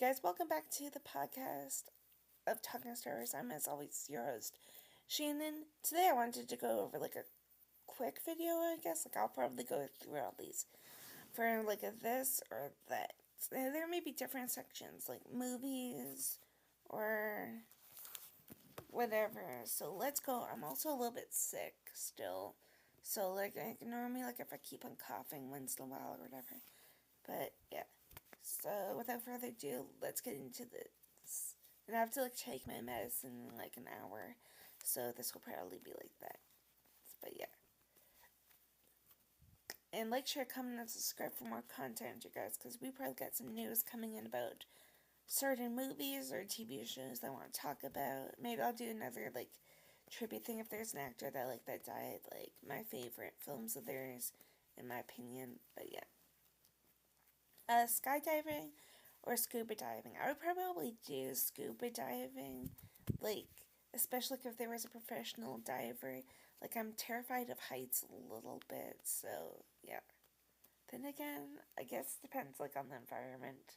guys, welcome back to the podcast of Talking Stars. I'm, as always, your host, Shannon. Today I wanted to go over, a quick video, I guess. I'll probably go through all these for, a this or that. There may be different sections, like movies or whatever. So let's go. I'm also a little bit sick still. So, ignore me, if I keep on coughing once in a while or whatever. But, yeah. So, without further ado, let's get into this. And I have to, take my medicine in, an hour. So, this will probably be like that. But, yeah. And share, comment, and subscribe for more content, you guys. Because we probably got some news coming in about certain movies or TV shows that I want to talk about. Maybe I'll do another, tribute thing if there's an actor that died. My favorite films of theirs, in my opinion. But, yeah. Skydiving or scuba diving. I would probably do scuba diving, especially if there was a professional diver. I'm terrified of heights a little bit, so, yeah. Then again, I guess it depends, on the environment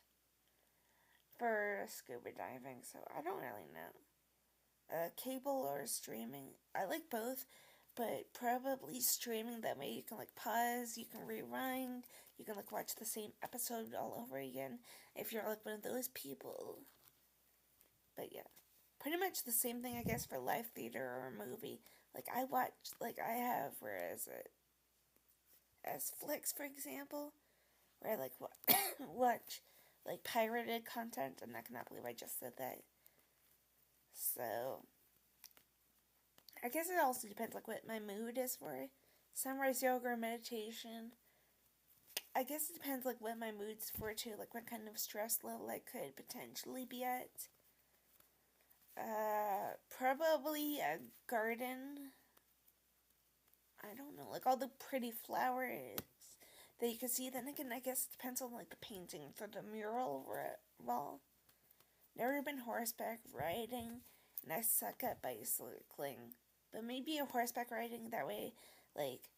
for scuba diving, so I don't really know. Cable or streaming. I like both, but probably streaming. That way you can pause, you can rewind, you can watch the same episode all over again if you're one of those people. But yeah, pretty much the same thing I guess for live theater or a movie. I watch, I have, whereas as Flix, for example, where I watch pirated content, and I cannot believe I just said that. So I guess it also depends what my mood is for. Sunrise yoga or meditation. I guess it depends what my mood's for too, what kind of stress level I could potentially be at. Probably a garden. I don't know, all the pretty flowers that you can see. Then again, I guess it depends on the painting for the mural wall. Never been horseback riding, and I suck at bicycling. But maybe a horseback riding, that way,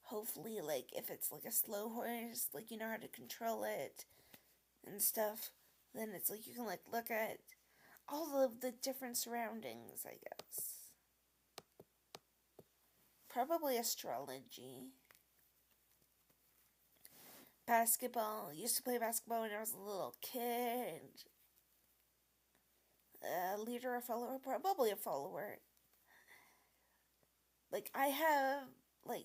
hopefully, if it's, a slow horse, you know how to control it and stuff, then it's, you can, look at all of the different surroundings, I guess. Probably astrology. Basketball. Used to play basketball when I was a little kid. Leader or follower? Probably a follower. I have,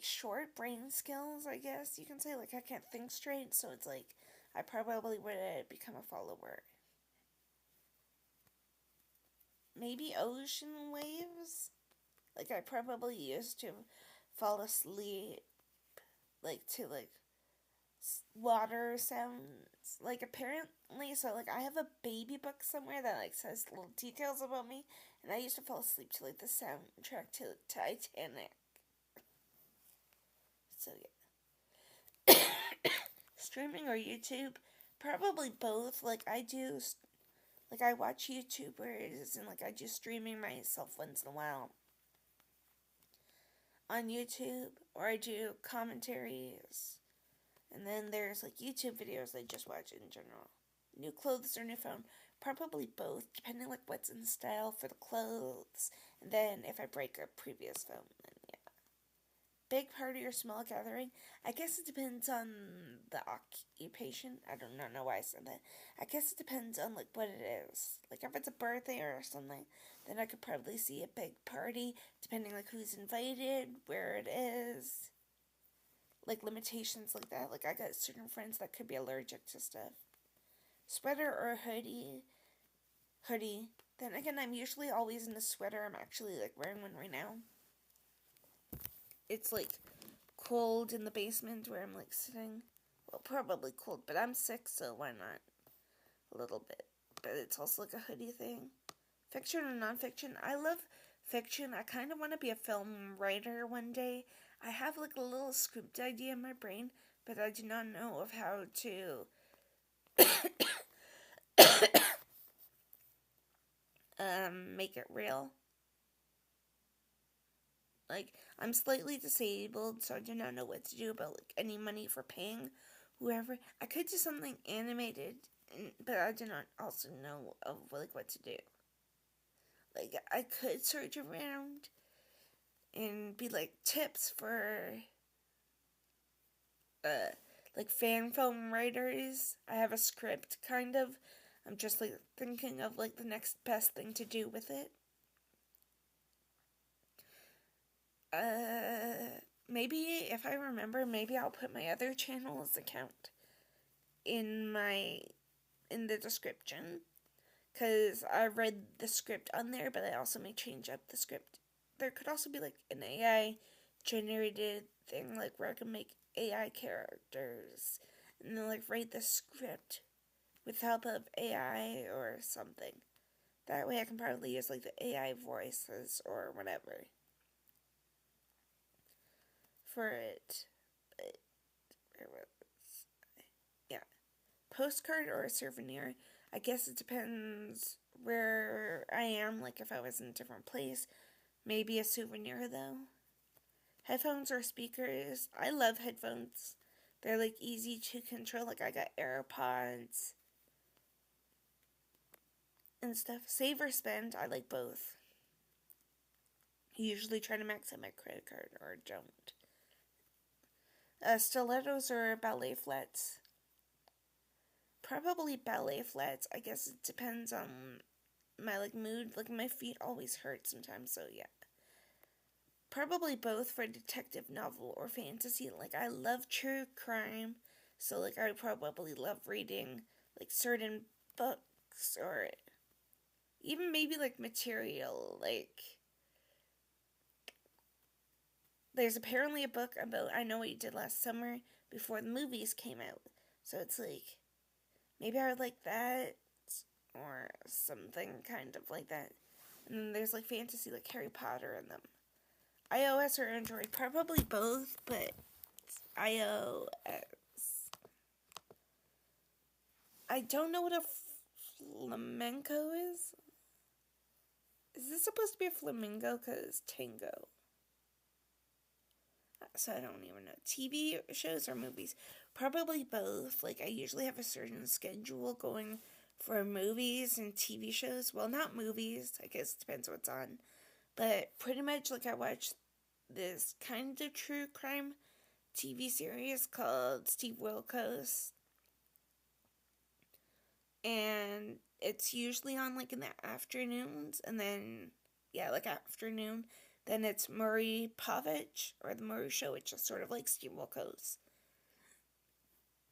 short brain skills, I guess you can say. I can't think straight, so it's I probably would become a follower. Maybe ocean waves? I probably used to fall asleep, to, water sounds. Apparently, so, I have a baby book somewhere that, says little details about me, and I used to fall asleep to, the soundtrack to Titanic. So, yeah. Streaming or YouTube? Probably both. I do, I watch YouTubers, and, I do streaming myself once in a while on YouTube, or I do commentaries. And then there's YouTube videos I just watch in general. New clothes or new phone? Probably both, depending what's in style for the clothes. And then if I break a previous phone, then yeah. Big party or small gathering? I guess it depends on the occupation. I don't know why I said that. I guess it depends on what it is. If it's a birthday or something, then I could probably see a big party, depending who's invited, where it is. Limitations like that. I got certain friends that could be allergic to stuff. Sweater or hoodie? Hoodie. Then again, I'm usually always in a sweater. I'm actually wearing one right now. It's cold in the basement where I'm sitting. Well, probably cold, but I'm sick, so why not? A little bit. But it's also a hoodie thing. Fiction or nonfiction? I love fiction. I kind of want to be a film writer one day. I have a little script idea in my brain, but I do not know of how to make it real. I'm slightly disabled, so I do not know what to do about any money for paying whoever. I could do something animated but I do not also know of like what to do. Like I could search around and be like tips for like fan film writers. I have a script kind of. I'm just like thinking of like the next best thing to do with it. Maybe if I remember, maybe I'll put my other channel's account in the description, because I read the script on there, but I also may change up the script. There could also be like an AI generated thing, like where I can make AI characters and then like write the script with help of AI or something. That way I can probably use like the AI voices or whatever for it. But where was yeah, postcard or a souvenir. I guess it depends where I am. Like if I was in a different place, maybe a souvenir though. Headphones or speakers. I love headphones. They're like easy to control. Like I got AirPods and stuff. Save or spend. I like both. I usually try to max out my credit card or don't. Stilettos or ballet flats. Probably ballet flats. I guess it depends on my like mood. Like my feet always hurt sometimes, so yeah. Probably both for detective novel or fantasy. Like I love true crime, so like I would probably love reading like certain books or even maybe like material. Like there's apparently a book about I Know What You Did Last Summer before the movies came out. So it's like maybe I would like that or something kind of like that. And then there's like fantasy like Harry Potter in them. iOS or Android? Probably both, but iOS. I don't know what a flamenco is. Is this supposed to be a flamingo? Because tango. So I don't even know. TV shows or movies? Probably both. Like I usually have a certain schedule going for movies and TV shows. Well, not movies. I guess it depends what's on. But pretty much like I watch this kind of true crime TV series called Steve Wilkos. And it's usually on like in the afternoons, and then yeah, like afternoon. Then it's Maury Povich or the Maury Show, which is sort of like Steve Wilkos.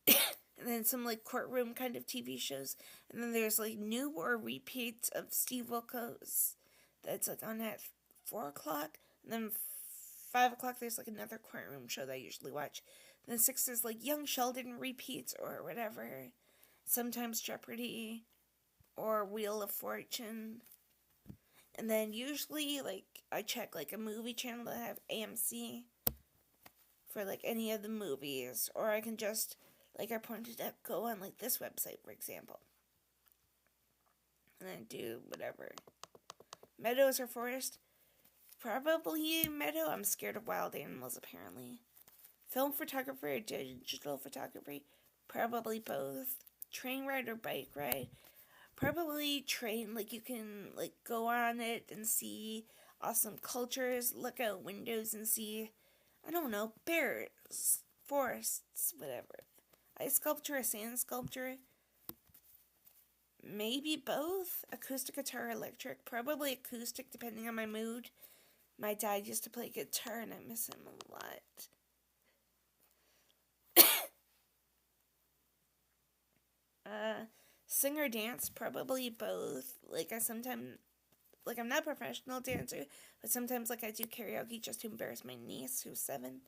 And then some like courtroom kind of TV shows, and then there's like new or repeats of Steve Wilkos that's like on at 4 o'clock, and then 5 o'clock there's like another courtroom show that I usually watch. And then 6 is like Young Sheldon repeats or whatever. Sometimes Jeopardy or Wheel of Fortune. And then usually like I check like a movie channel that have AMC for like any of the movies, or I can just like I pointed out go on like this website for example. And then do whatever. Meadows or forest? Probably meadow. I'm scared of wild animals apparently. Film photography or digital photography? Probably both. Train ride or bike ride? Probably train. Like you can like go on it and see awesome cultures, look out windows and see, I don't know, bears, forests, whatever. Ice sculpture or sand sculpture? Maybe both. Acoustic guitar or electric? Probably acoustic depending on my mood. My dad used to play guitar and I miss him a lot. Sing or dance? Probably both. Like I sometimes, like I'm not a professional dancer, but sometimes like I do karaoke just to embarrass my niece who's 7.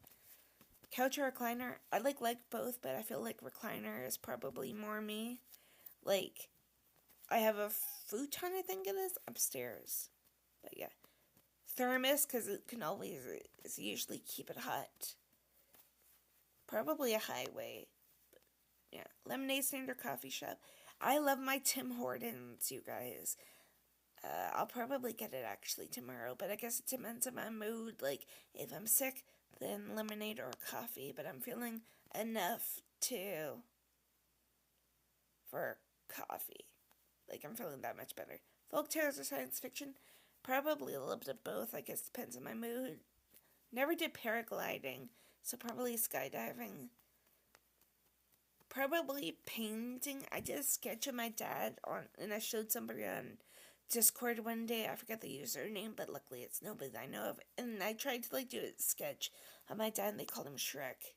Couch or recliner? I like both, but I feel like recliner is probably more me. Like I have a futon, I think it is, upstairs. But yeah. Thermos, because it can always, it's usually keep it hot. Probably a highway. But yeah. Lemonade stand or coffee shop? I love my Tim Hortons, you guys. I'll probably get it actually tomorrow, but I guess it depends on my mood. Like, if I'm sick, then lemonade or coffee, but I'm feeling enough for coffee. Like, I'm feeling that much better. Folk tales or science fiction? Probably a little bit of both. I guess depends on my mood. Never did paragliding, so probably skydiving. Probably painting. I did a sketch of my dad and I showed somebody on Discord one day. I forgot the username, but luckily it's nobody that I know of. And I tried to do a sketch of my dad, and they called him Shrek.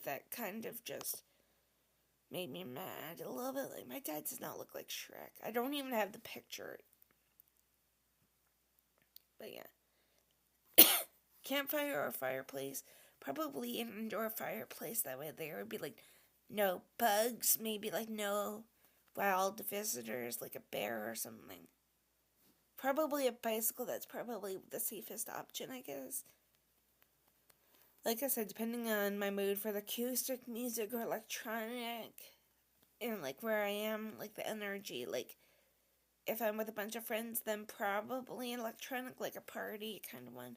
That kind of just made me mad a little bit. My dad does not look like Shrek. I don't even have the picture. But yeah. Campfire or fireplace? Probably an indoor fireplace. That way there would be no bugs, maybe no wild visitors, like a bear or something. Probably a bicycle. That's probably the safest option, I guess. Like I said, depending on my mood for the acoustic music or electronic, and where I am, the energy, if I'm with a bunch of friends, then probably an electronic, a party kind of one.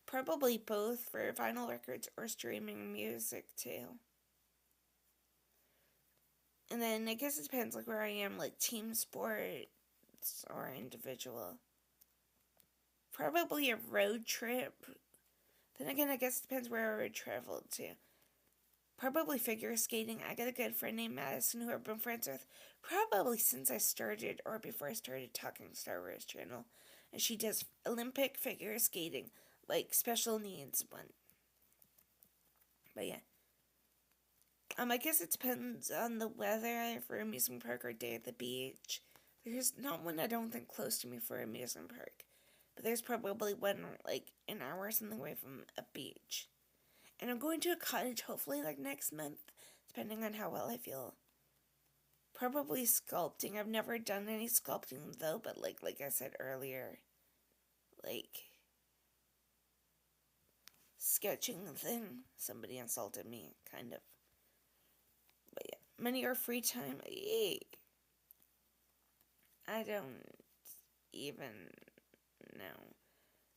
Probably both for vinyl records or streaming music too. And then I guess it depends where I am, team sports or individual. Probably a road trip. Then again, I guess it depends where I would travel to. Probably figure skating. I got a good friend named Madison who I've been friends with probably since I started or before I started Talking Star Wars channel. And she does Olympic figure skating, special needs one. But yeah. I guess it depends on the weather for amusement park or day at the beach. There's not one I don't think close to me for amusement park. But there's probably one an hour or something away from a beach. And I'm going to a cottage hopefully next month, depending on how well I feel. Probably sculpting. I've never done any sculpting though, but like I said earlier, sketching, then somebody insulted me, kind of. But yeah, money or free time? Yay. I don't even know.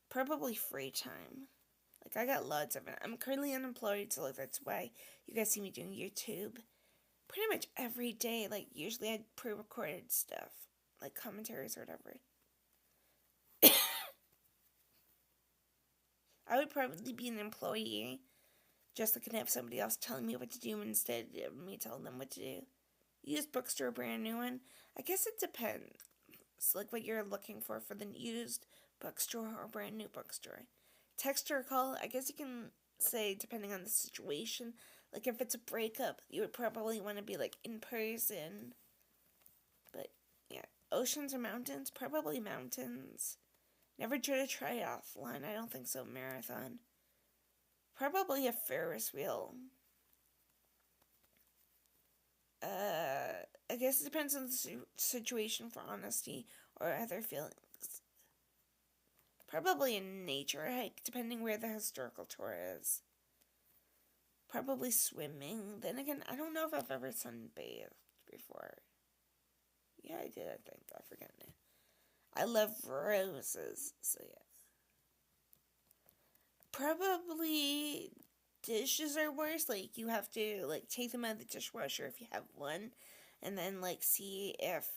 Probably free time. I got lots of it. I'm currently unemployed, so that's why you guys see me doing YouTube pretty much every day. Usually I pre-recorded stuff, commentaries or whatever. I would probably be an employee, just can have somebody else telling me what to do instead of me telling them what to do. Used bookstore, brand new one? I guess it depends. What you're looking for the used bookstore or brand new bookstore. Text or call, I guess you can say depending on the situation. If it's a breakup, you would probably want to be in person. But yeah, oceans or mountains? Probably mountains. Never did a triathlon. I don't think so. Marathon. Probably a Ferris wheel. I guess it depends on the situation for honesty or other feelings. Probably a nature hike, depending where the historical tour is. Probably swimming. Then again, I don't know if I've ever sunbathed before. Yeah, I did, I think. I forget now. I love roses, so yeah. Probably dishes are worse. You have to, take them out of the dishwasher if you have one, and then, see if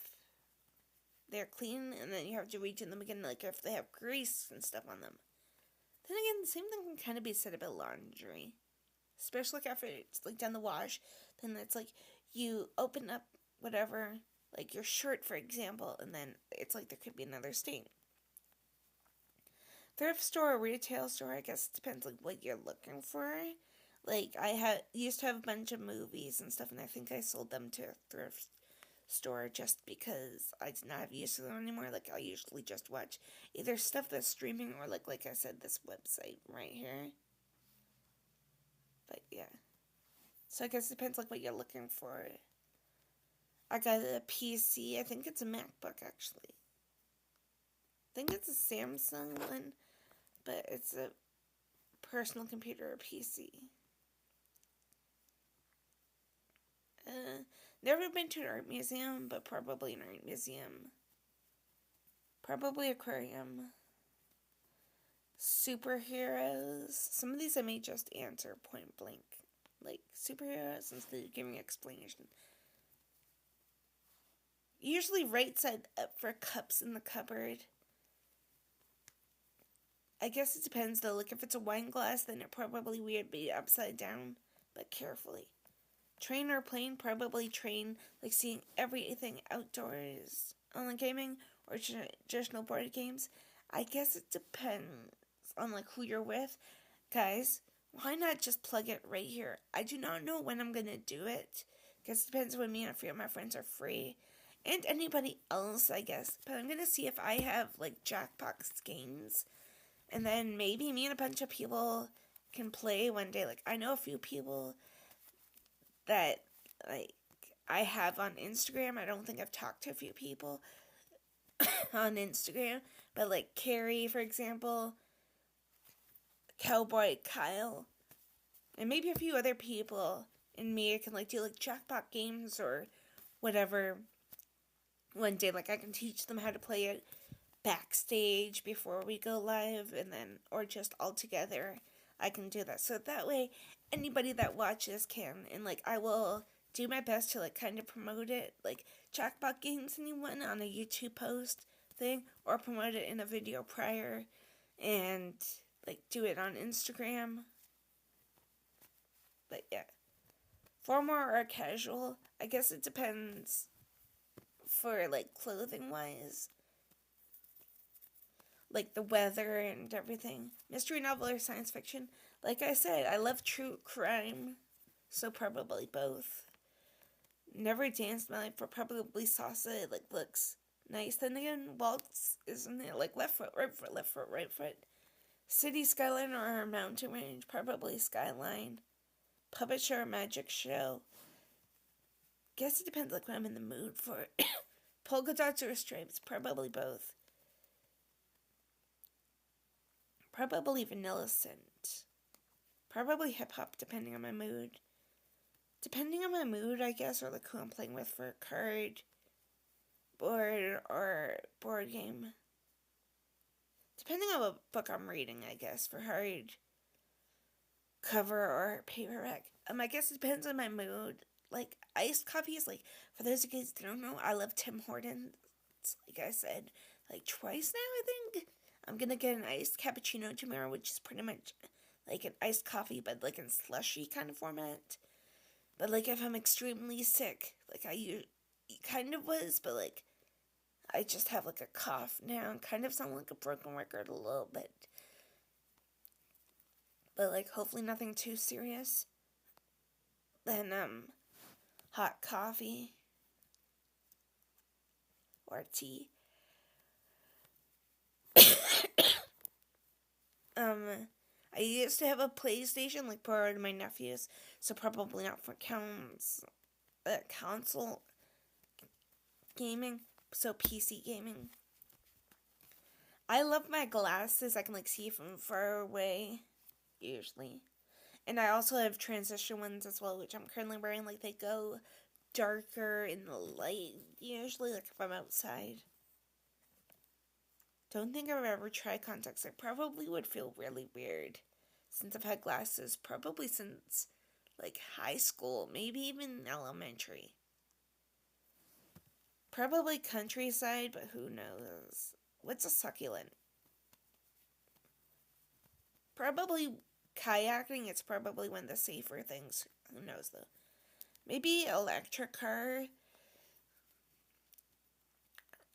they're clean, and then you have to reach in them again, if they have grease and stuff on them. Then again, the same thing can kind of be said about laundry. Especially after it's, done the wash, then it's, you open up whatever, your shirt, for example, and then it's, there could be another stain. Thrift store or retail store, I guess it depends, what you're looking for. I used to have a bunch of movies and stuff, and I think I sold them to a thrift store just because I did not have use for them anymore. I usually just watch either stuff that's streaming or like I said, this website right here. But yeah, so I guess it depends what you're looking for. I got a PC. I think it's a MacBook actually. I think it's a Samsung one, but it's a personal computer or PC. Never been to an art museum, but probably an art museum. Probably aquarium. Superheroes. Some of these I may just answer point blank. Superheroes instead of giving explanation. Usually right side up for cups in the cupboard. I guess it depends though. Like if it's a wine glass, then it probably would be upside down, but carefully. Train or plane, probably train, like seeing everything outdoors. Online gaming or traditional board games, I guess it depends on like who you're with. Guys, why not just plug it right here? I do not know when I'm gonna do it. Guess it depends when me and a few of my friends are free. And anybody else, I guess. But I'm gonna see if I have like Jackbox games. And then maybe me and a bunch of people can play one day. Like I know a few people that like I have on Instagram. I don't think I've talked to a few people on Instagram, but like Carrie, for example, Cowboy Kyle, and maybe a few other people, and me can like do like jackpot games or whatever one day. Like I can teach them how to play it backstage before we go live, and then or just all together. I can do that. So that way anybody that watches can, and like I will do my best to like kind of promote it, like jackpot games anyone on a YouTube post thing, or promote it in a video prior, and like do it on Instagram. But yeah, formal or casual, I guess it depends for like clothing wise, like the weather and everything. Mystery novel or science fiction, like I said, I love true crime, so probably both. Never danced my life, but probably salsa. It like looks nice. Then again, waltz, isn't it? Like left foot, right foot, left foot, right foot. City skyline or mountain range, probably skyline. Puppet show or magic show. Guess it depends like what I'm in the mood for. Polka dots or stripes, probably both. Probably vanilla scent. Probably hip hop, depending on my mood. Depending on my mood, I guess, or like who I'm playing with for a card, board, or board game. Depending on what book I'm reading, I guess, for hard cover or paperback. I guess it depends on my mood. Like iced coffees, like for those of you guys that don't know, I love Tim Hortons. Like I said, like twice now, I think. I'm gonna get an iced cappuccino tomorrow, which is pretty much like an iced coffee, but like in slushy kind of format. But like if I'm extremely sick, like I kind of was, but like I just have like a cough now and kind of sound like a broken record a little bit. But like hopefully nothing too serious. Then hot coffee or tea. I used to have a PlayStation, like borrowed my nephew's, so probably not for console gaming, so PC gaming. I love my glasses. I can like see from far away, usually. And I also have transition ones as well, which I'm currently wearing. Like they go darker in the light, usually, like if I'm outside. Don't think I've ever tried contacts. I probably would feel really weird since I've had glasses probably since like high school, maybe even elementary. Probably countryside, but who knows? What's a succulent? Probably kayaking. It's probably one of the safer things. Who knows though? Maybe electric car.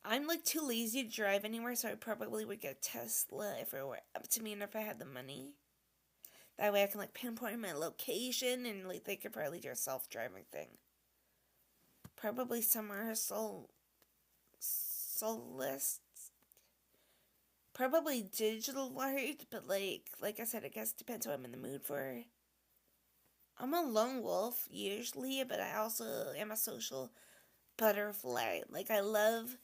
I'm like too lazy to drive anywhere, so I probably would get Tesla if it were up to me and if I had the money. That way I can like pinpoint my location and like they could probably do a self-driving thing. Probably somewhere soulless. Probably digital art, but like I said, I guess it depends what I'm in the mood for. I'm a lone wolf usually, but I also am a social butterfly. Like I love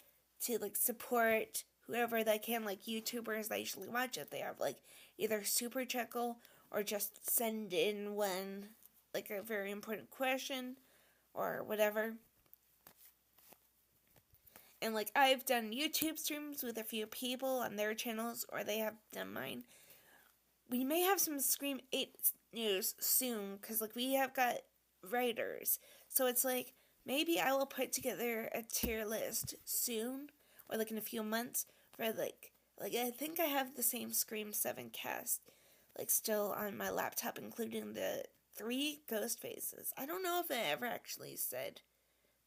to like support whoever they can, like YouTubers that I usually watch if they have like either super chuckle or just send in one like a very important question or whatever. And like I've done YouTube streams with a few people on their channels, or they have done mine. We may have some Scream 8 news soon, because like we have got writers. So it's like maybe I will put together a tier list soon, or like in a few months, for like I think I have the same Scream 7 cast, like still on my laptop, including the 3 ghost faces. I don't know if I ever actually said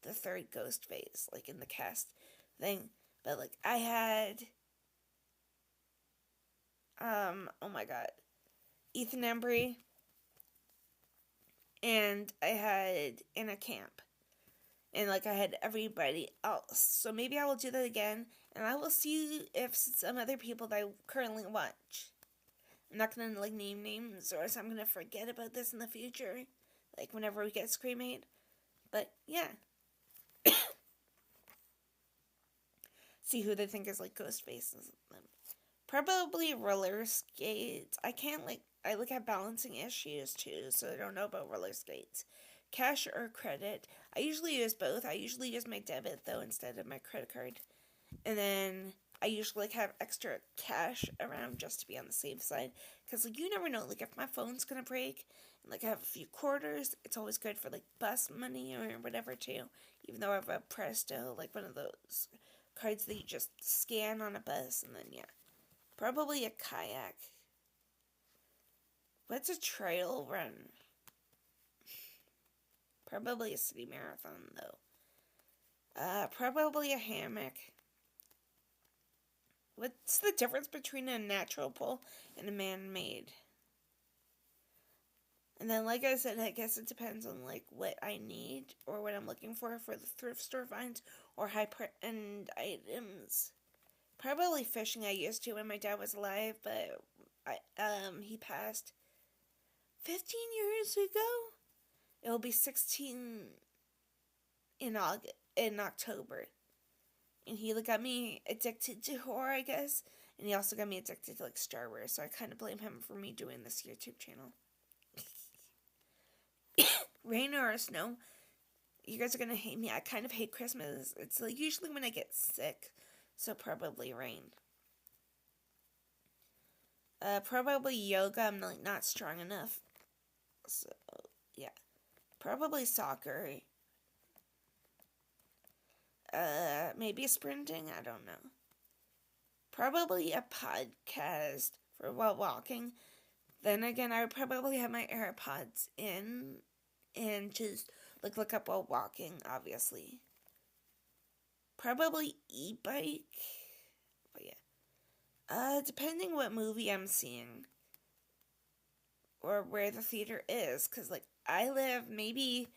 the 3rd ghost face, like in the cast thing, but like I had, oh my god, Ethan Embry, and I had Anna Camp, and like I had everybody else. So maybe I will do that again, and I will see if some other people that I currently watch. I'm not gonna like name names, or else I'm gonna forget about this in the future, like whenever we get Scream 8. But yeah, see who they think is like ghost faces. Probably roller skates. I can't like I like have balancing issues too, so I don't know about roller skates. Cash or credit. I usually use both. I usually use my debit though instead of my credit card. And then I usually like have extra cash around just to be on the safe side, because like you never know, like if my phone's gonna break and like I have a few quarters, it's always good for like bus money or whatever too. Even though I have a Presto, like one of those cards that you just scan on a bus, and then yeah, probably a kayak. What's a trail run? Probably a city marathon though. Probably a hammock. What's the difference between a natural pole and a man-made? And then, like I said, I guess it depends on like what I need or what I'm looking for the thrift store finds or high-end items. Probably fishing. I used to when my dad was alive, but he passed 15 years ago. It will be 16 in October. And he got me addicted to horror, I guess. And he also got me addicted to like Star Wars, so I kind of blame him for me doing this YouTube channel. Rain or snow, you guys are gonna hate me. I kind of hate Christmas. It's like usually when I get sick, so probably rain. Probably yoga. I'm like not strong enough, so yeah. Probably soccer. Maybe sprinting. I don't know. Probably a podcast for while walking. Then again, I would probably have my AirPods in and just like look up while walking, obviously. Probably e-bike. But yeah. Depending what movie I'm seeing or where the theater is, cuz like I live maybe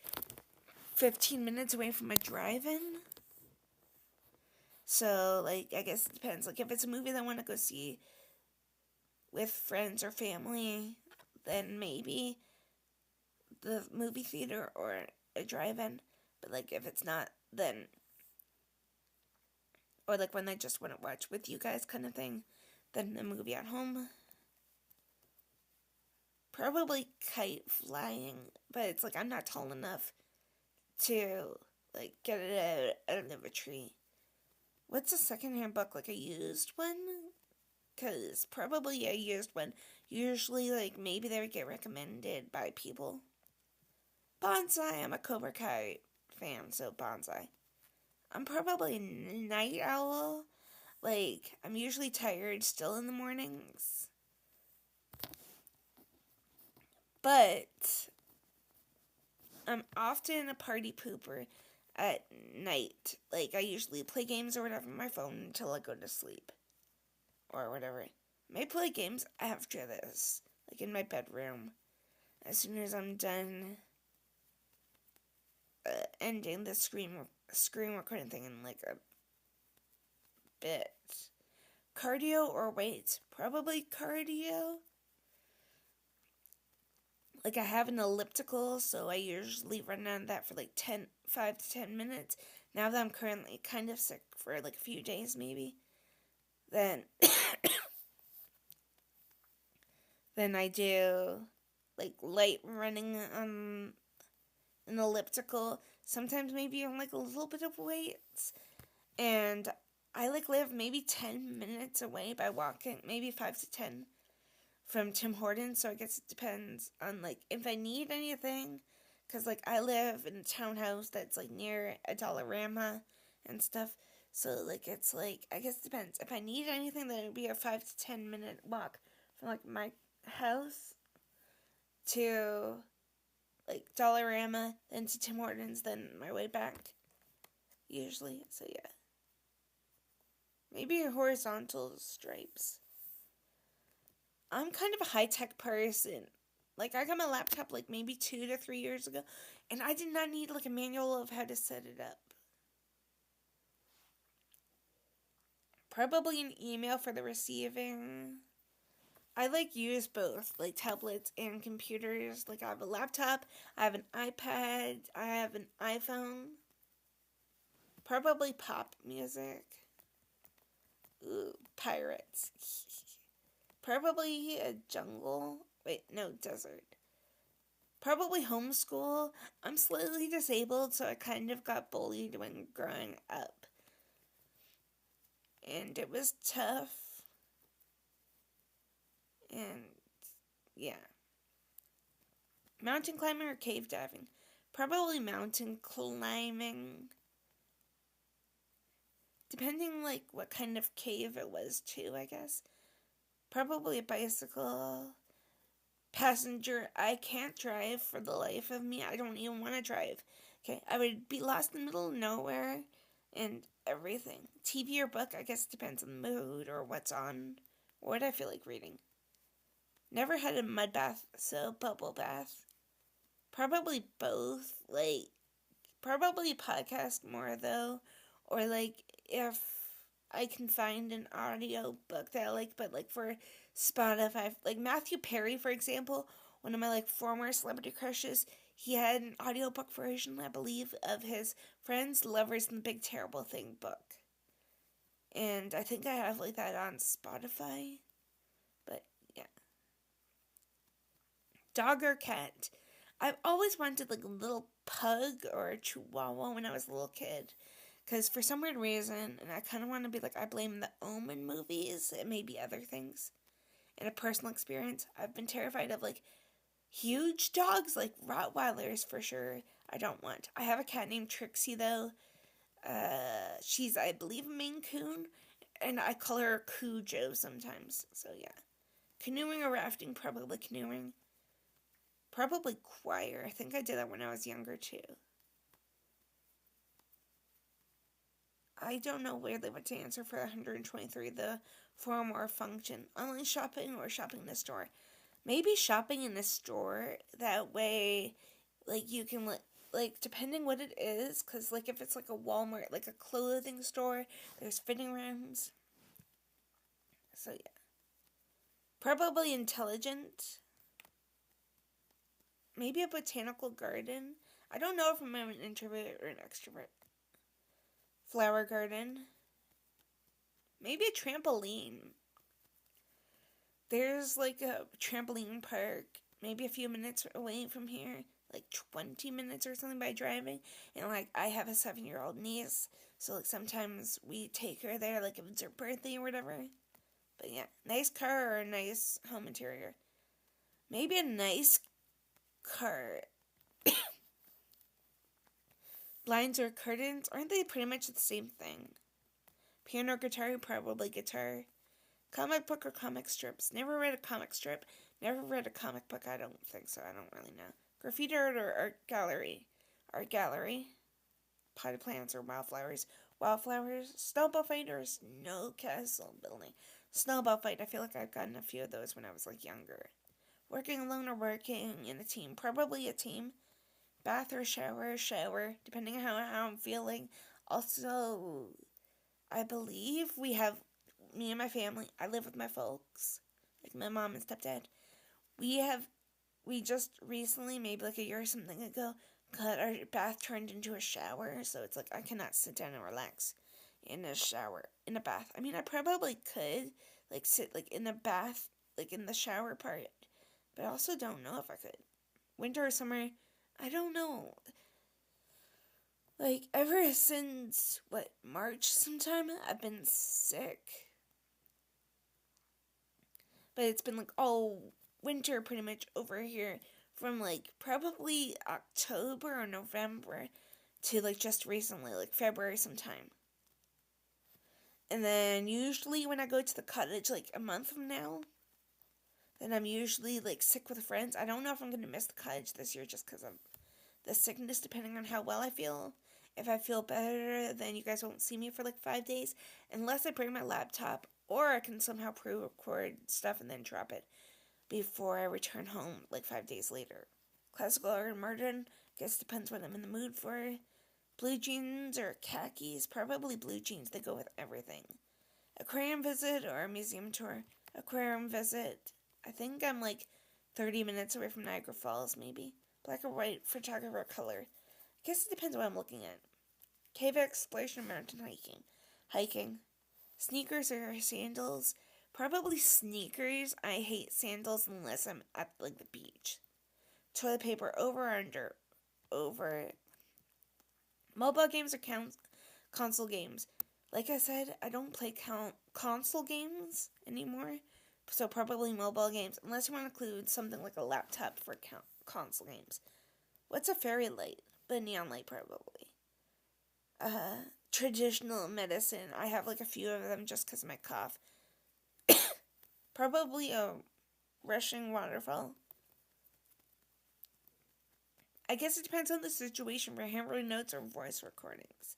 15 minutes away from a drive-in. So, like, I guess it depends. Like, if it's a movie that I want to go see with friends or family, then maybe the movie theater or a drive-in. But, like, if it's not, then... Or, like, when I just want to watch with you guys kind of thing, then a movie at home. Probably kite flying. But it's, like, I'm not tall enough to, like, get it out of a tree. What's a secondhand book? Like a used one? Because probably a used one. Usually, like, maybe they would get recommended by people. Bonsai. I'm a Cobra Kai fan, so Bonsai. I'm probably a night owl. Like, I'm usually tired still in the mornings. But I'm often a party pooper at night. Like, I usually play games or whatever on my phone until I go to sleep. Or whatever. I may play games after this. Like, in my bedroom. As soon as I'm done ending the screen recording thing in, like, a bit. Cardio or weights? Probably cardio. Like, I have an elliptical, so I usually run on that for like 5 to 10 minutes. Now that I'm currently kind of sick for like a few days maybe, then then I do like light running on an elliptical, sometimes maybe on like a little bit of weights. And I like live maybe 10 minutes away by walking, maybe 5 to 10 from Tim Hortons, so I guess it depends on like if I need anything because, like, I live in a townhouse that's, like, near a Dollarama and stuff. So, like, it's, like, I guess it depends. If I need anything, then it would be a 5 to 10 minute walk from, like, my house to, like, Dollarama, then to Tim Hortons, then my way back, usually. So, yeah. Maybe horizontal stripes. I'm kind of a high-tech person. Like, I got my laptop, like, maybe 2 to 3 years ago, and I did not need, like, a manual of how to set it up. Probably an email for the receiving. I, like, use both, like, tablets and computers. Like, I have a laptop, I have an iPad, I have an iPhone. Probably pop music. Ooh, pirates. Probably a jungle. Wait, no, desert. Probably homeschool. I'm slightly disabled, so I kind of got bullied when growing up. And it was tough. And, yeah. Mountain climbing or cave diving? Probably mountain climbing. Depending, like, what kind of cave it was, too, I guess. Probably a bicycle. Passenger, I can't drive for the life of me. I don't even want to drive. Okay, I would be lost in the middle of nowhere and everything. TV or book, I guess it depends on the mood or what's on, or what I feel like reading. Never had a mud bath, so bubble bath. Probably both. Like, probably podcast more, though. Or, like, if I can find an audio book that I like, but, like, for Spotify, like Matthew Perry, for example, one of my, like, former celebrity crushes, he had an audiobook version, I believe, of his Friends, Lovers, and the Big Terrible Thing book. And I think I have, like, that on Spotify. But, yeah. Dog or cat? I've always wanted, like, a little pug or a chihuahua when I was a little kid. Because for some weird reason, and I kind of want to be like, I blame the Omen movies, and maybe other things. In a personal experience, I've been terrified of, like, huge dogs, like Rottweilers for sure. I don't want. I have a cat named Trixie, though. She's, I believe, a Maine Coon, and I call her Cujo sometimes. So, yeah. Canoeing or rafting? Probably canoeing. Probably choir. I think I did that when I was younger, too. I don't know weirdly what to answer for 123, the form or function. Online shopping or shopping in a store? Maybe shopping in a store. That way, like, you can, like, depending what it is, because, like, if it's, like, a Walmart, like, a clothing store, there's fitting rooms. So, yeah. Probably intelligent. Maybe a botanical garden. I don't know if I'm an introvert or an extrovert. Flower garden. Maybe a trampoline. There's, like, a trampoline park maybe a few minutes away from here, like 20 minutes or something by driving. And, like, I have a 7-year-old niece, so, like, sometimes we take her there, like, if it's her birthday or whatever. But, yeah, nice car or a nice home interior? Maybe a nice car. Blinds or curtains? Aren't they pretty much the same thing? Piano or guitar? Probably guitar. Comic book or comic strips? Never read a comic strip. Never read a comic book. I don't think so. I don't really know. Graffiti art or art gallery? Art gallery. Potted plants or wildflowers? Wildflowers. Snowball fight or snow castle building? Snowball fight. I feel like I've gotten a few of those when I was, like, younger. Working alone or working in a team? Probably a team. Bath or shower? Shower. Depending on how I'm feeling. Also, I believe we have, me and my family, I live with my folks, like my mom and stepdad. We just recently, maybe like a year or something ago, got our bath turned into a shower, so it's like I cannot sit down and relax in a shower, in a bath. I mean, I probably could, like, sit, like, in a bath, like, in the shower part, but I also don't know if I could. Winter or summer, I don't know. Like, ever since, March sometime, I've been sick. But it's been, like, all winter pretty much over here from like probably October or November to like just recently, like February sometime. And then usually when I go to the cottage like a month from now, then I'm usually like sick with friends. I don't know if I'm going to miss the cottage this year just because of the sickness, depending on how well I feel. If I feel better, then you guys won't see me for like 5 days unless I bring my laptop or I can somehow pre-record stuff and then drop it before I return home like 5 days later. Classical or modern, guess depends what I'm in the mood for. Blue jeans or khakis, probably blue jeans, they go with everything. Aquarium visit or a museum tour. Aquarium visit, I think I'm like 30 minutes away from Niagara Falls maybe. Black or white, photographer, color. I guess it depends what I'm looking at. Cave exploration, mountain hiking. Hiking. Sneakers or sandals? Probably sneakers. I hate sandals unless I'm at like the beach. Toilet paper, over or under? Over. Mobile games or console games? Like I said, I don't play console games anymore, so probably mobile games, unless you want to include something like a laptop for console games. What's a fairy light? But neon light, probably. Traditional medicine. I have like a few of them just because of my cough. Probably a rushing waterfall. I guess it depends on the situation for handwritten notes or voice recordings.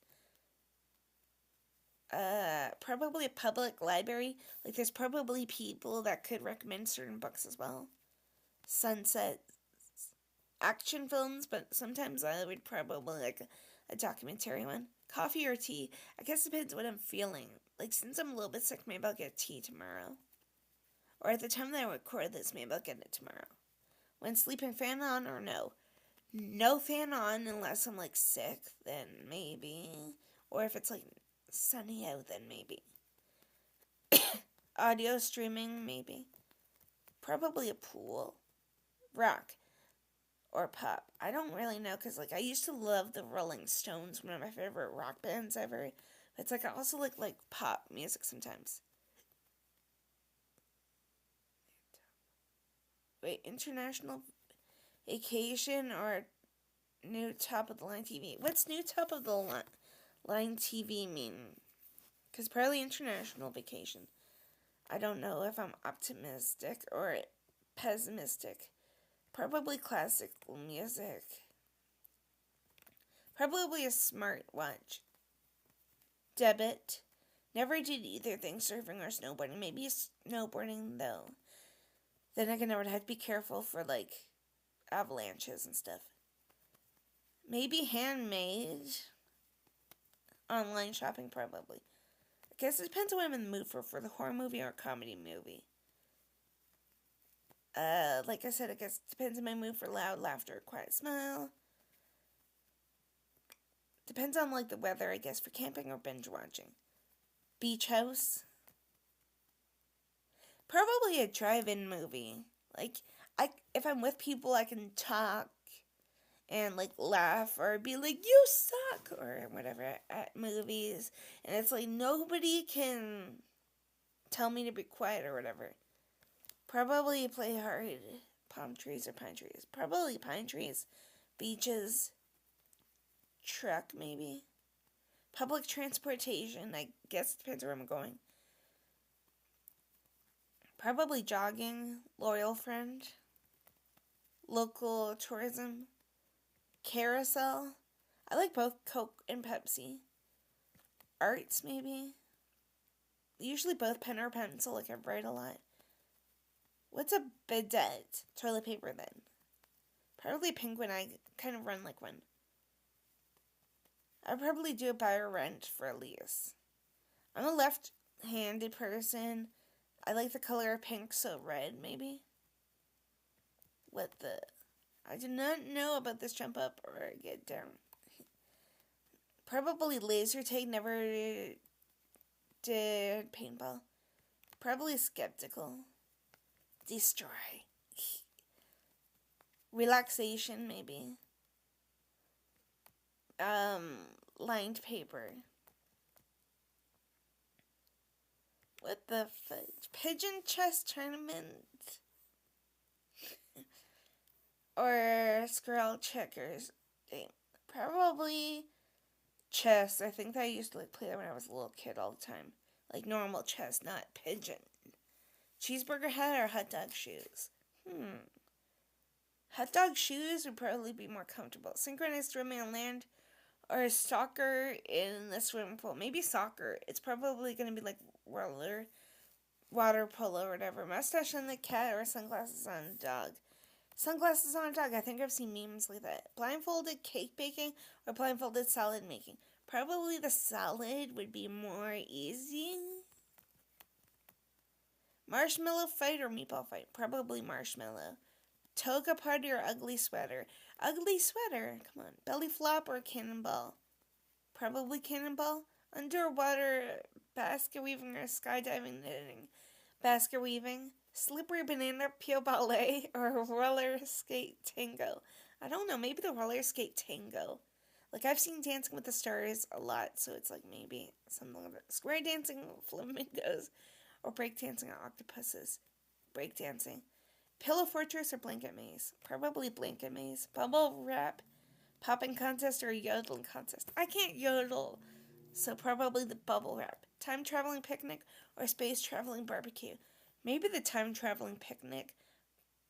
Probably a public library. Like, there's probably people that could recommend certain books as well. Sunsets. Action films, but sometimes I would probably like a documentary one. Coffee or tea? I guess it depends what I'm feeling. Like, since I'm a little bit sick, maybe I'll get tea tomorrow. Or at the time that I record this, maybe I'll get it tomorrow. When sleeping, fan on or no? No fan on unless I'm like sick, then maybe. Or if it's like sunny out, then maybe. Audio streaming, maybe. Probably a pool. Rock or pop. I don't really know because like I used to love the Rolling Stones, one of my favorite rock bands ever. But it's like I also like pop music sometimes. Wait, international vacation or new top of the line TV? What's new top of the line TV mean? Because probably international vacation. I don't know if I'm optimistic or pessimistic. Probably classical music. Probably a smart watch. Debit. Never did either thing, surfing or snowboarding. Maybe snowboarding though. Then again, I would have to be careful for like avalanches and stuff. Maybe handmade. Online shopping, probably. I guess it depends on what I'm in the mood for the horror movie or comedy movie. Like I said, I guess it depends on my mood for loud laughter or quiet smile. Depends on like the weather, I guess, for camping or binge watching. Beach house. Probably a drive-in movie. Like, if I'm with people, I can talk and like laugh or be like, "You suck" or whatever at movies, and it's like nobody can tell me to be quiet or whatever. Probably play hard. Palm trees or pine trees? Probably pine trees. Beaches. Truck, maybe. Public transportation, I guess it depends where I'm going. Probably jogging. Loyal friend. Local tourism. Carousel. I like both Coke and Pepsi. Arts, maybe. Usually both pen or pencil, like I write a lot. What's a bidet? Toilet paper, then. Probably penguin. I kind of run like one. I'd probably do a buy or rent for a lease. I'm a left-handed person. I like the color pink, so red, maybe. What the... I did not know about this jump up or get down. Probably laser tag, never did paintball. Probably skeptical. Destroy. Relaxation, maybe. Lined paper. What the fudge? Pigeon chess tournament. or squirrel checkers? Probably chess. I think that I used to play that when I was a little kid all the time. Like normal chess, not pigeon. Cheeseburger hat or hot dog shoes? Hot dog shoes would probably be more comfortable. Synchronized swimming on land or soccer in the swimming pool? Maybe soccer. It's probably going to be like roller, water polo or whatever. Mustache on the cat or sunglasses on a dog? Sunglasses on a dog. I think I've seen memes like that. Blindfolded cake baking or blindfolded salad making? Probably the salad would be more easy. Marshmallow fight or meatball fight? Probably marshmallow. Toga party or ugly sweater? Ugly sweater. Come on. Belly flop or cannonball? Probably cannonball. Underwater basket weaving or skydiving knitting? Basket weaving. Slippery banana peel ballet or roller skate tango? I don't know. Maybe the roller skate tango. Like, I've seen Dancing with the Stars a lot, so it's like maybe something like that. Square dancing flamingos or breakdancing octopuses? Breakdancing. Pillow fortress or blanket maze? Probably blanket maze. Bubble wrap, popping contest, or yodeling contest? I can't yodel, so probably the bubble wrap. Time traveling picnic or space traveling barbecue? Maybe the time traveling picnic.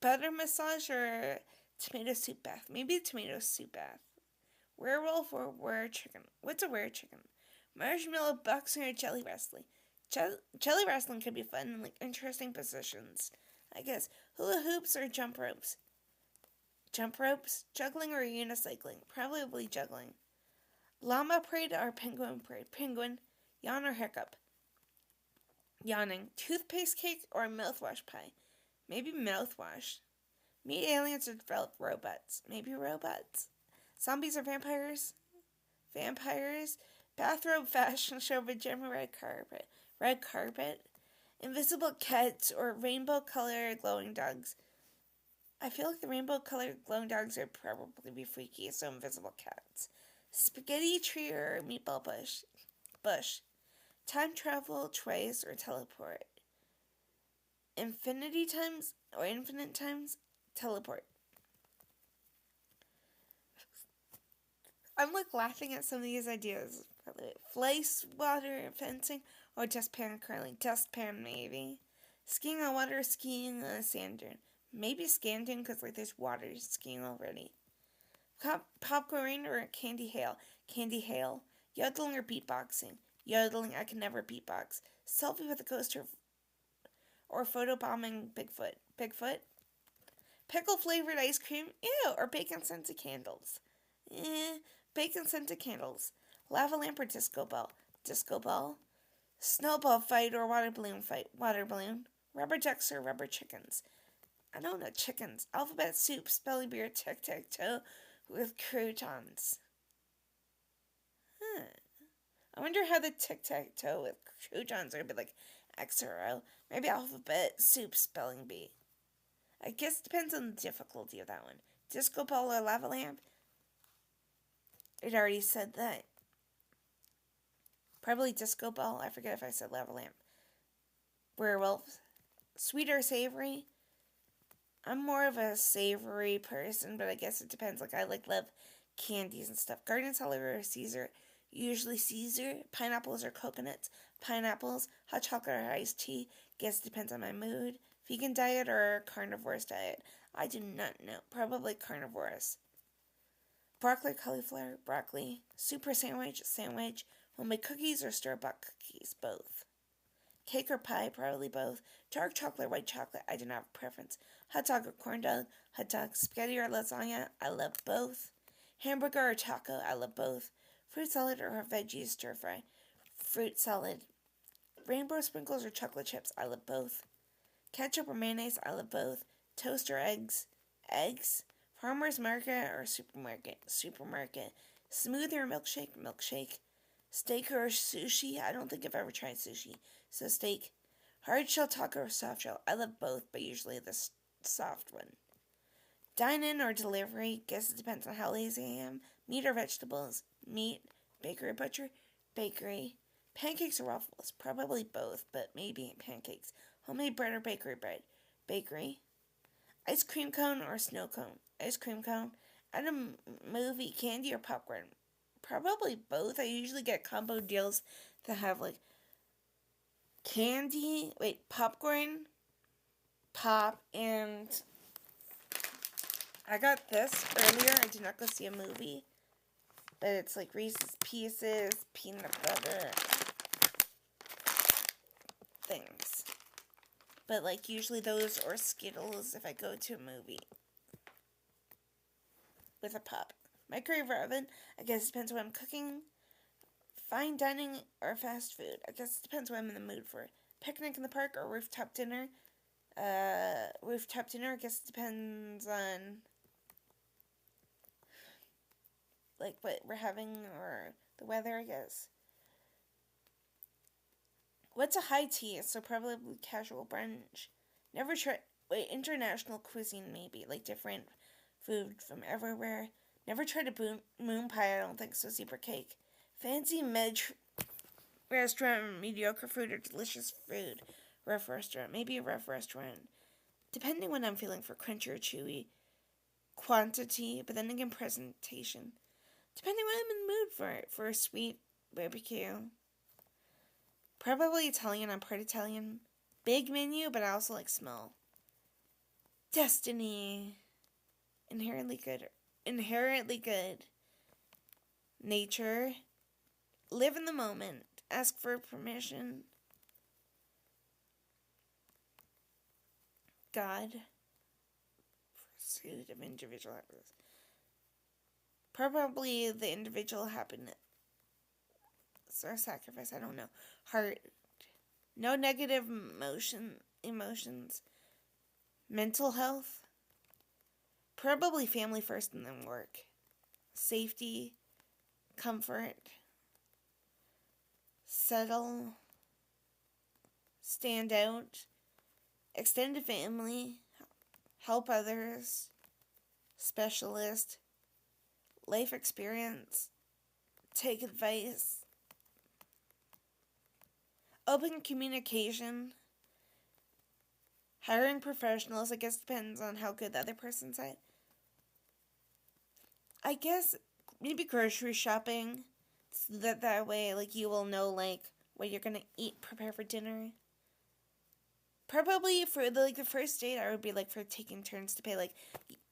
Butter massage or tomato soup bath? Maybe tomato soup bath. Werewolf or were chicken? What's a were chicken? Marshmallow boxing or jelly wrestling? Jelly wrestling could be fun and like interesting positions. I guess. Hula hoops or jump ropes? Jump ropes? Juggling or unicycling? Probably juggling. Llama parade or penguin parade? Penguin. Yawn or hiccup? Yawning. Toothpaste cake or mouthwash pie? Maybe mouthwash. Meet aliens or develop robots? Maybe robots. Zombies or vampires? Vampires. Bathrobe fashion show pajama red carpet? Red carpet. Invisible cats or rainbow colored glowing dogs? I feel like the rainbow colored glowing dogs would probably be freaky, so invisible cats. Spaghetti tree or meatball bush? Bush. Time travel, twice, or teleport? Infinity times or infinite times? Teleport. I'm like laughing at some of these ideas. Flice, water, fencing, or dustpan curling? Dustpan, maybe. Skiing on water, skiing on a sand dune? Maybe sand dune because like there's water skiing already. Popcorn or candy hail? Candy hail. Yodeling or beatboxing? Yodeling, I can never beatbox. Selfie with a ghost or photobombing Bigfoot? Bigfoot. Pickle flavored ice cream? Ew. Or bacon scented candles? Bacon scented candles. Lava lamp or disco ball? Disco ball. Snowball fight or water balloon fight? Water balloon. Rubber ducks or rubber chickens? I don't know, chickens. Alphabet soup, spelling bee, or tic-tac-toe with croutons? I wonder how the tic-tac-toe with croutons would be like X or O. Maybe alphabet soup, spelling bee. I guess it depends on the difficulty of that one. Disco ball or lava lamp? It already said that. Probably disco ball. I forget if I said lava lamp. Werewolf. Sweet or savory? I'm more of a savory person, but I guess it depends. Like, I love candies and stuff. Garden salad or Caesar? Usually Caesar. Pineapples or coconuts? Pineapples. Hot chocolate or iced tea? Guess it depends on my mood. Vegan diet or carnivorous diet? I do not know. Probably carnivorous. Broccoli, cauliflower, broccoli. Super sandwich, sandwich. Homemade cookies or store-bought cookies? Both. Cake or pie? Probably both. Dark chocolate or white chocolate? I do not have a preference. Hot dog or corn dog? Hot dog. Spaghetti or lasagna? I love both. Hamburger or taco? I love both. Fruit salad or veggie stir fry? Fruit salad. Rainbow sprinkles or chocolate chips? I love both. Ketchup or mayonnaise? I love both. Toast or eggs? Eggs. Farmer's market or supermarket? Supermarket. Smoothie or milkshake? Milkshake. Steak or sushi? I don't think I've ever tried sushi, so steak. Hard shell taco or soft shell? I love both, but usually the soft one. Dine-in or delivery? Guess it depends on how lazy I am. Meat or vegetables? Meat. Bakery or butcher? Bakery. Pancakes or waffles? Probably both, but maybe pancakes. Homemade bread or bakery bread? Bakery. Ice cream cone or snow cone? Ice cream cone. At a movie, candy or popcorn? Probably both. I usually get combo deals that have like popcorn, pop, and I got this earlier. I did not go see a movie, but it's like Reese's Pieces, peanut butter things. But like usually those or Skittles if I go to a movie with a pop. Microwave or oven? I guess it depends what I'm cooking. Fine dining or fast food? I guess it depends what I'm in the mood for. Picnic in the park or rooftop dinner? Rooftop dinner, I guess it depends on like what we're having or the weather, I guess. What's a high tea? So probably casual brunch. Never try. Wait, international cuisine maybe, like different food from everywhere. Never tried a moon pie. I don't think so. Zebra cake. Fancy restaurant, mediocre food, or delicious food. Rough restaurant. Maybe a rough restaurant. Depending when I'm feeling for crunchy or chewy. Quantity, but then again presentation. Depending when I'm in the mood for it. For a sweet barbecue. Probably Italian. I'm part Italian. Big menu, but I also like small. Destiny. Inherently good. Nature. Live in the moment. Ask for permission. God. Pursuit of individual happiness. Probably the individual happiness. Or sacrifice. I don't know. Heart. No negative emotions. Mental health. Probably family first and then work. Safety. Comfort. Settle. Stand out. Extended family. Help others. Specialist. Life experience. Take advice. Open communication. Hiring professionals, I guess depends on how good the other person's at. I guess maybe grocery shopping. So that way, like, you will know, like, what you're gonna eat, prepare for dinner. Probably for the first date, I would be like for taking turns to pay. Like,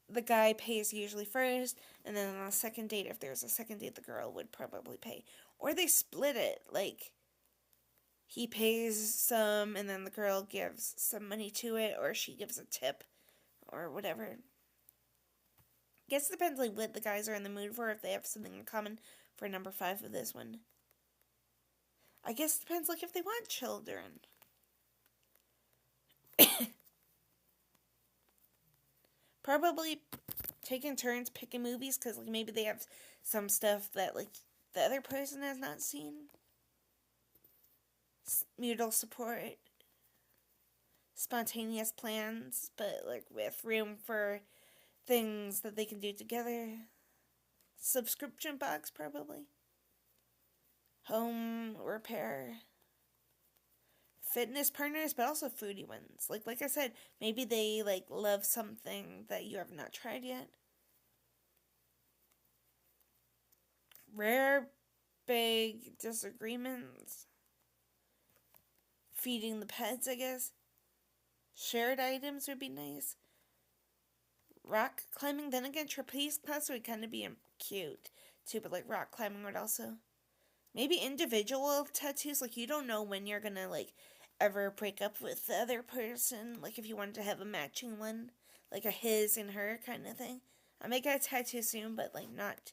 the guy pays usually first, and then on a second date, if there's a second date, the girl would probably pay, or they split it. Like, he pays some, and then the girl gives some money to it, or she gives a tip, or whatever. Guess it depends like what the guys are in the mood for, if they have something in common for number 5 of this one. I guess it depends like if they want children. Probably taking turns picking movies because like maybe they have some stuff that like the other person has not seen. Mutual support. Spontaneous plans, but like with room for things that they can do together. Subscription box probably. Home repair. Fitness partners, but also foodie ones. Like I said, maybe they like love something that you have not tried yet. Rare big disagreements. Feeding the pets, I guess. Shared items would be nice. Rock climbing, then again, trapeze class would kind of be cute too, but like rock climbing would also. Maybe individual tattoos, like you don't know when you're gonna like ever break up with the other person, like if you wanted to have a matching one, like a his and her kind of thing. I may get a tattoo soon, but like not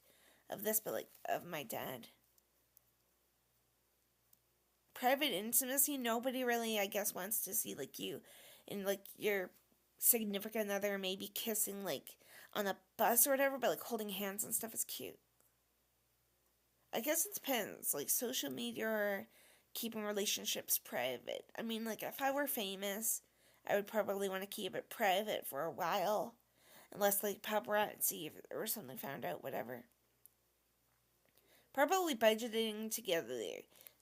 of this, but like of my dad. Private intimacy, nobody really, I guess, wants to see like you and like your significant other maybe kissing like on a bus or whatever, but like holding hands and stuff is cute. I guess it depends, like social media or keeping relationships private. I mean, like if I were famous, I would probably want to keep it private for a while, unless like paparazzi or something found out, whatever. Probably budgeting together.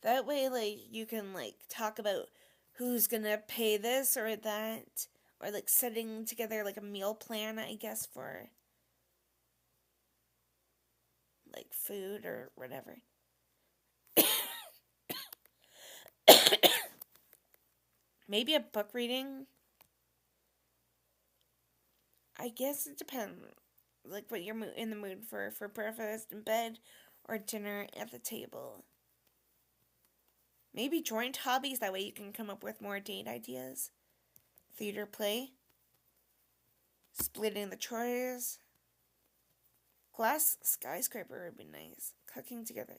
That way, like you can like talk about who's gonna pay this or that or like setting together like a meal plan, I guess, for like food or whatever. Maybe a book reading. I guess it depends, like what you're in the mood for breakfast in bed or dinner at the table. Maybe joint hobbies, that way you can come up with more date ideas. Theater play. Splitting the chores. Glass skyscraper would be nice. Cooking together.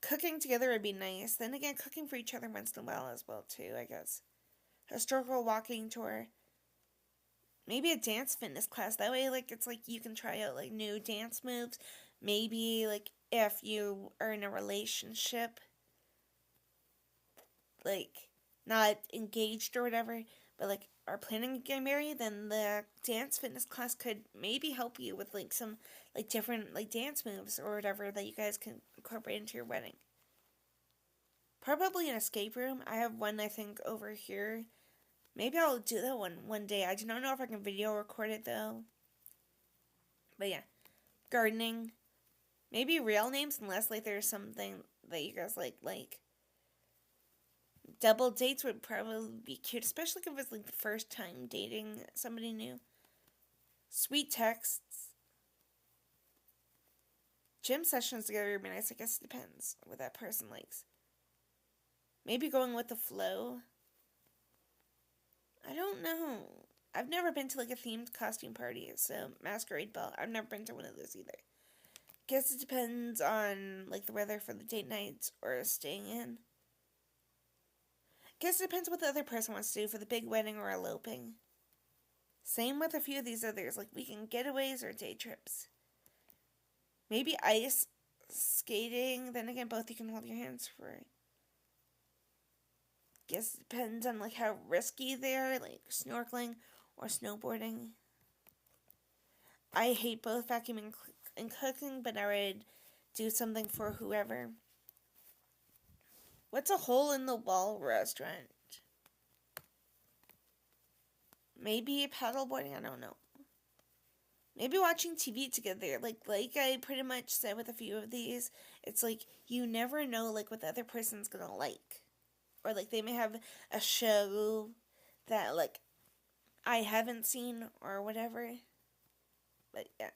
Cooking together would be nice. Then again, cooking for each other once in a while as well too, I guess. Historical walking tour. Maybe a dance fitness class. That way, like, it's like you can try out like new dance moves. Maybe like if you are in a relationship, like not engaged or whatever, but like are planning to get married, then the dance fitness class could maybe help you with like some like different like dance moves or whatever that you guys can incorporate into your wedding. Probably an escape room. I have one, I think, over here. Maybe I'll do that one day. I do not know if I can video record it though. But yeah, gardening. Maybe real names, unless like there's something that you guys like. Double dates would probably be cute, especially if it's like the first time dating somebody new. Sweet texts. Gym sessions together would be nice. I guess it depends what that person likes. Maybe going with the flow. I don't know. I've never been to like a themed costume party, so masquerade ball. I've never been to one of those either. Guess it depends on like the weather for the date nights or staying in. Guess it depends what the other person wants to do for the big wedding or eloping. Same with a few of these others, like weekend getaways or day trips. Maybe ice skating. Then again, both you can hold your hands for. Guess it depends on like how risky they are, like snorkeling or snowboarding. I hate both vacuuming and cooking, but I would do something for whoever. What's a hole in the wall restaurant? Maybe paddleboarding, I don't know. Maybe watching TV together. Like I pretty much said with a few of these, it's like you never know like what the other person's gonna like. Or like they may have a show that like I haven't seen or whatever. But yeah.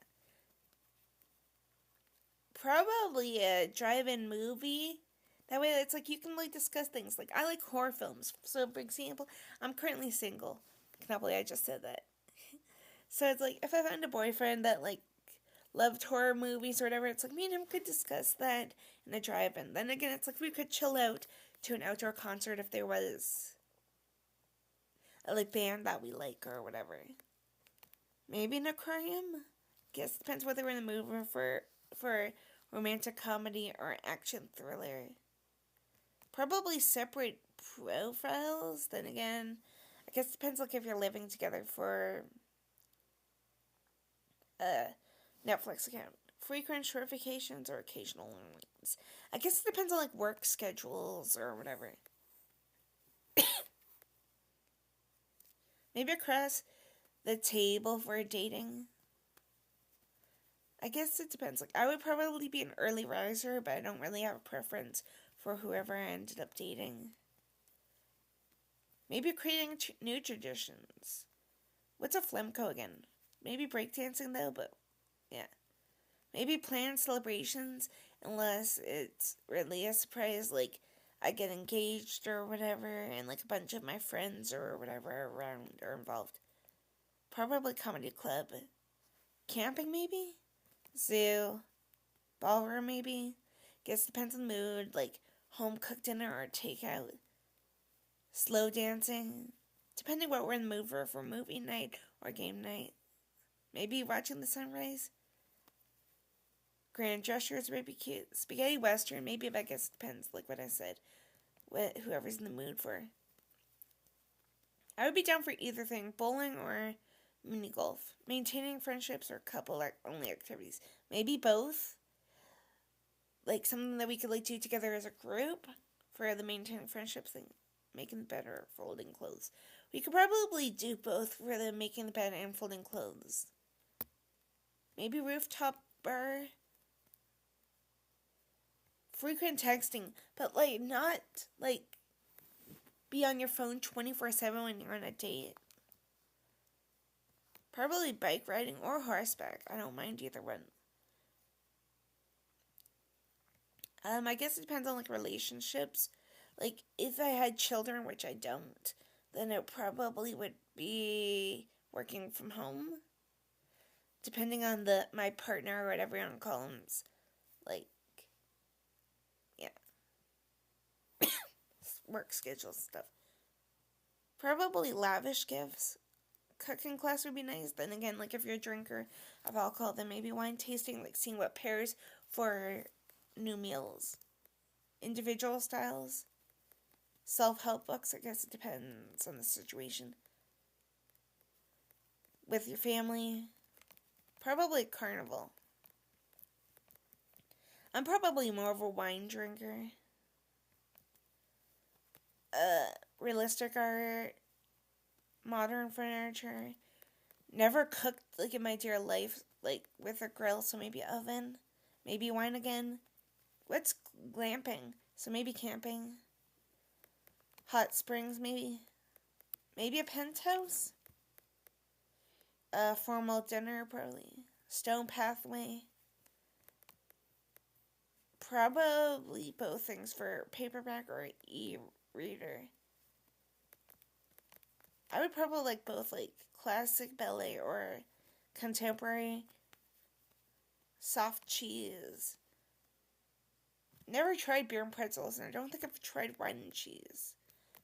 Probably a drive-in movie. That way it's like you can like discuss things. Like I like horror films. So for example, I'm currently single. I cannot believe I just said that. So it's like if I found a boyfriend that like loved horror movies or whatever, it's like me and him could discuss that in a drive-in. Then again, it's like we could chill out to an outdoor concert if there was a like band that we like or whatever. Maybe an aquarium. Guess depends whether we're in the mood for romantic comedy or action thriller. Probably separate profiles. Then again, I guess it depends like if you're living together for a Netflix account. Frequent short vacations or occasional ones. I guess it depends on like work schedules or whatever. Maybe across the table for dating. I guess it depends. Like I would probably be an early riser, but I don't really have a preference for whoever I ended up dating. Maybe creating new traditions. What's a flamenco again? Maybe breakdancing though, but yeah. Maybe plan celebrations unless it's really a surprise, like I get engaged or whatever, and like a bunch of my friends or whatever around are involved. Probably comedy club. Camping maybe? Zoo. Ballroom maybe? Guess depends on the mood, like home cooked dinner or takeout. Slow dancing. Depending what we're in the mood for movie night or game night. Maybe watching the sunrise. Grand gestures would be cute. Spaghetti western, maybe, but I guess it depends, like what I said. What whoever's in the mood for. I would be down for either thing, bowling or mini golf. Maintaining friendships or couple only activities. Maybe both. Like something that we could like do together as a group for the maintaining friendships thing. making the bed or folding clothes. We could probably do both for the making the bed and folding clothes. Maybe rooftop bar. Frequent texting, but like not like be on your phone 24/7 when you're on a date. Probably bike riding or horseback. I don't mind either one. I guess it depends on like relationships. Like if I had children, which I don't, then it probably would be working from home. Depending on my partner or whatever you want to call him. Like, yeah. Work schedule stuff. Probably lavish gifts. Cooking class would be nice. Then again, like if you're a drinker of alcohol, then maybe wine tasting, like seeing what pairs for new meals. Individual styles. Self-help books, I guess it depends on the situation. With your family. Probably a carnival. I'm probably more of a wine drinker. Realistic art. Modern furniture. Never cooked like in my dear life, like with a grill, so maybe oven. Maybe wine again. What's glamping? So maybe camping. Hot springs, maybe. Maybe a penthouse. A formal dinner, probably. Stone pathway. Probably both things for paperback or e-reader. I would probably like both, like classic ballet or contemporary. Soft cheese. Never tried beer and pretzels, and I don't think I've tried wine and cheese.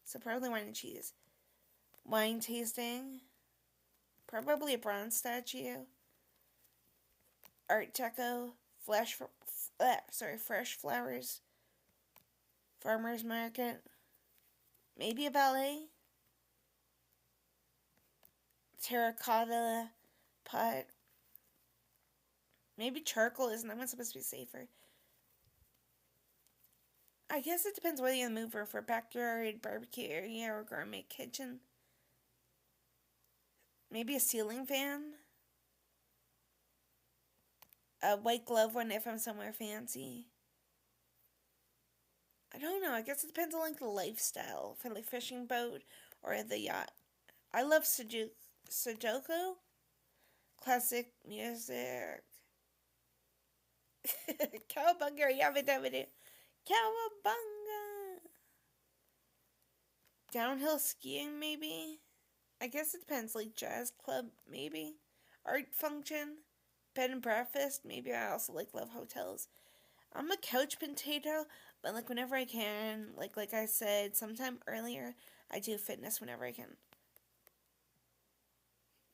So probably wine and cheese. Wine tasting. Probably a bronze statue. Art deco. Fresh flowers. Farmer's market. Maybe a ballet. Terracotta pot. Maybe charcoal. Isn't that one supposed to be safer? I guess it depends whether you're in the mood for a backyard barbecue area or gourmet kitchen. Maybe a ceiling fan. A white glove one if I'm somewhere fancy. I don't know. I guess it depends on like the lifestyle for the fishing boat or the yacht. I love Sudoku. Classic music. Cowabunga, yabba-dabba-doo. Cowabunga. Downhill skiing, maybe. I guess it depends. Like jazz club, maybe. Art function. Bed and breakfast. Maybe I also love hotels. I'm a couch potato, but like whenever I can, like I said sometime earlier, I do fitness whenever I can.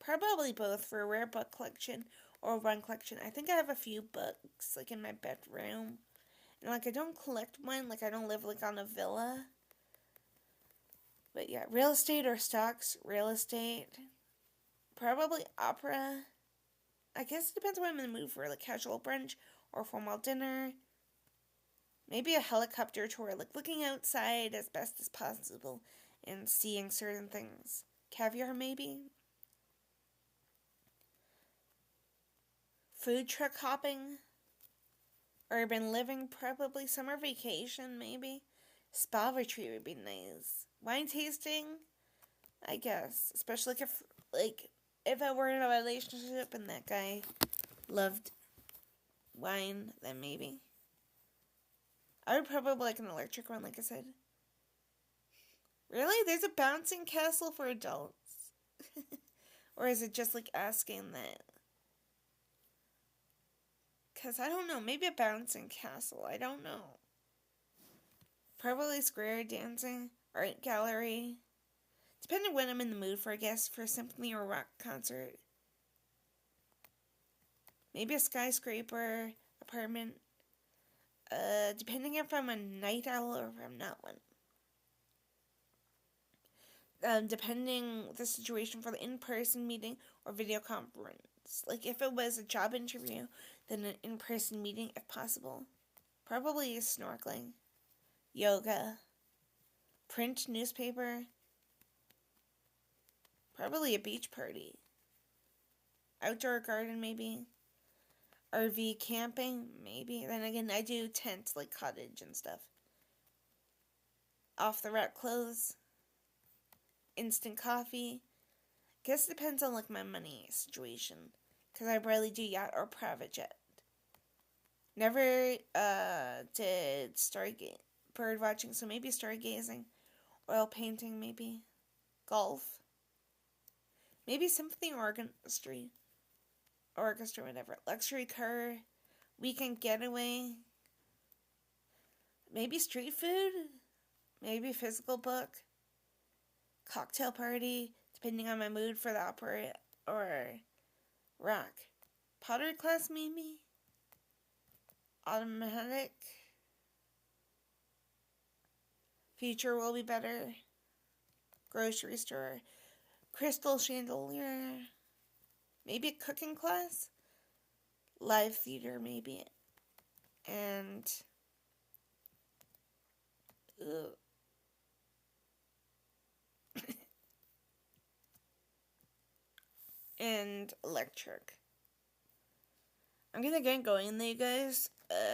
Probably both for a rare book collection or one collection. I think I have a few books like in my bedroom. And like I don't collect one, like I don't live like on a villa. But yeah, real estate or stocks, real estate. Probably opera. I guess it depends what I'm in the mood for, like casual brunch or formal dinner. Maybe a helicopter tour, like looking outside as best as possible and seeing certain things. Caviar, maybe. Food truck hopping. Urban living, probably. Summer vacation, maybe. Spa retreat would be nice. Wine tasting, I guess. Especially if I were in a relationship and that guy loved wine, then maybe. I would probably like an electric one, like I said. Really? There's a bouncing castle for adults? Or is it just like asking that? Because I don't know. Maybe a bouncing castle. I don't know. Probably square dancing. Art gallery. Depending when I'm in the mood for, I guess, for a symphony or rock concert. Maybe a skyscraper apartment. Depending if I'm a night owl or if I'm not one. Depending the situation for the in-person meeting or video conference. Like if it was a job interview, then an in-person meeting if possible. Probably snorkeling. Yoga. Print newspaper. Probably a beach party. Outdoor garden, maybe. RV camping, maybe. Then again, I do tent, like cottage and stuff. Off the rack clothes. Instant coffee. Guess it depends on like my money situation. Because I rarely do yacht or private jet. Never did bird watching, so maybe stargazing. Oil painting, maybe. Golf. Maybe symphony orchestra, whatever. Luxury car, weekend getaway. Maybe street food. Maybe physical book. Cocktail party, depending on my mood for the opera or rock. Pottery class, maybe. Automatic. Future will be better. Grocery store. Crystal chandelier. Maybe a cooking class. Live theater, maybe. And and electric. I'm gonna get going there, you guys.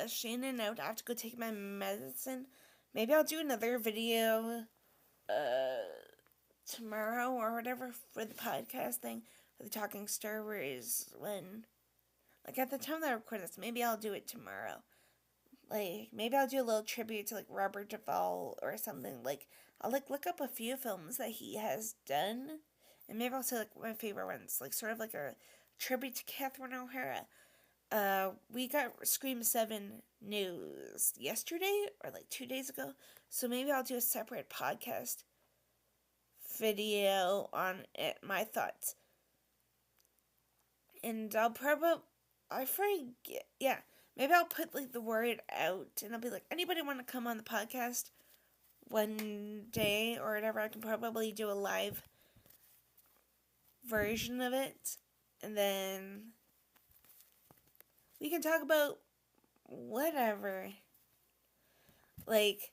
Shannon out. I have to go take my medicine. Maybe I'll do another video tomorrow or whatever for the podcast thing, for the Talking Star Wars when, like, at the time that I record this, maybe I'll do it tomorrow. Like, maybe I'll do a little tribute to, like, Robert Duvall or something. Like, I'll, like, look up a few films that he has done, and maybe I'll say, like, my favorite ones. Like, sort of like a tribute to Catherine O'Hara. We got Scream 7 news yesterday, or, like, 2 days ago, so maybe I'll do a separate podcast video on it, my thoughts. And maybe I'll put, like, the word out, and I'll be like, anybody want to come on the podcast one day, or whatever? I can probably do a live version of it, and then we can talk about whatever. Like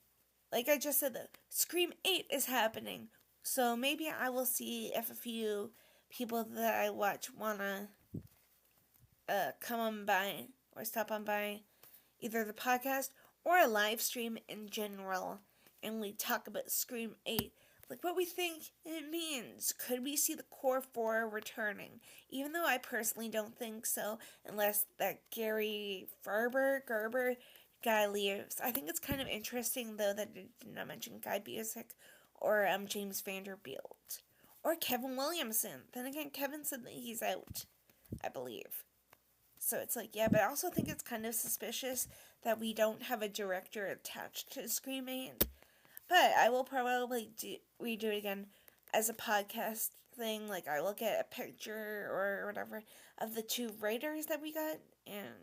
I just said, the Scream 8 is happening, so maybe I will see if a few people that I watch wanna come on by or stop on by either the podcast or a live stream in general, and we talk about Scream 8, like what we think it means. Could we see the core 4 returning? Even though I personally don't think so, unless that Gary Gerber guy leaves. I think it's kind of interesting, though, that it did not mention Guy Busick or James Vanderbilt or Kevin Williamson. Then again, Kevin said that he's out, I believe. So it's like, yeah, but I also think it's kind of suspicious that we don't have a director attached to Scream 8. But I will probably redo it again as a podcast thing. Like, I will get a picture or whatever of the 2 writers that we got and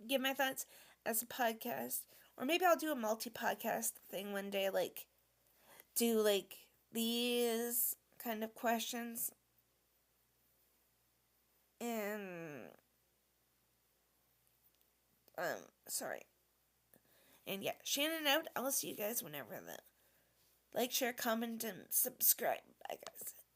give my thoughts as a podcast. Or maybe I'll do a multi-podcast thing one day, like, do, like, these kind of questions. And, sorry. And yeah, Shannon out. I'll see you guys whenever. Like, share, comment, and subscribe. Bye, guys.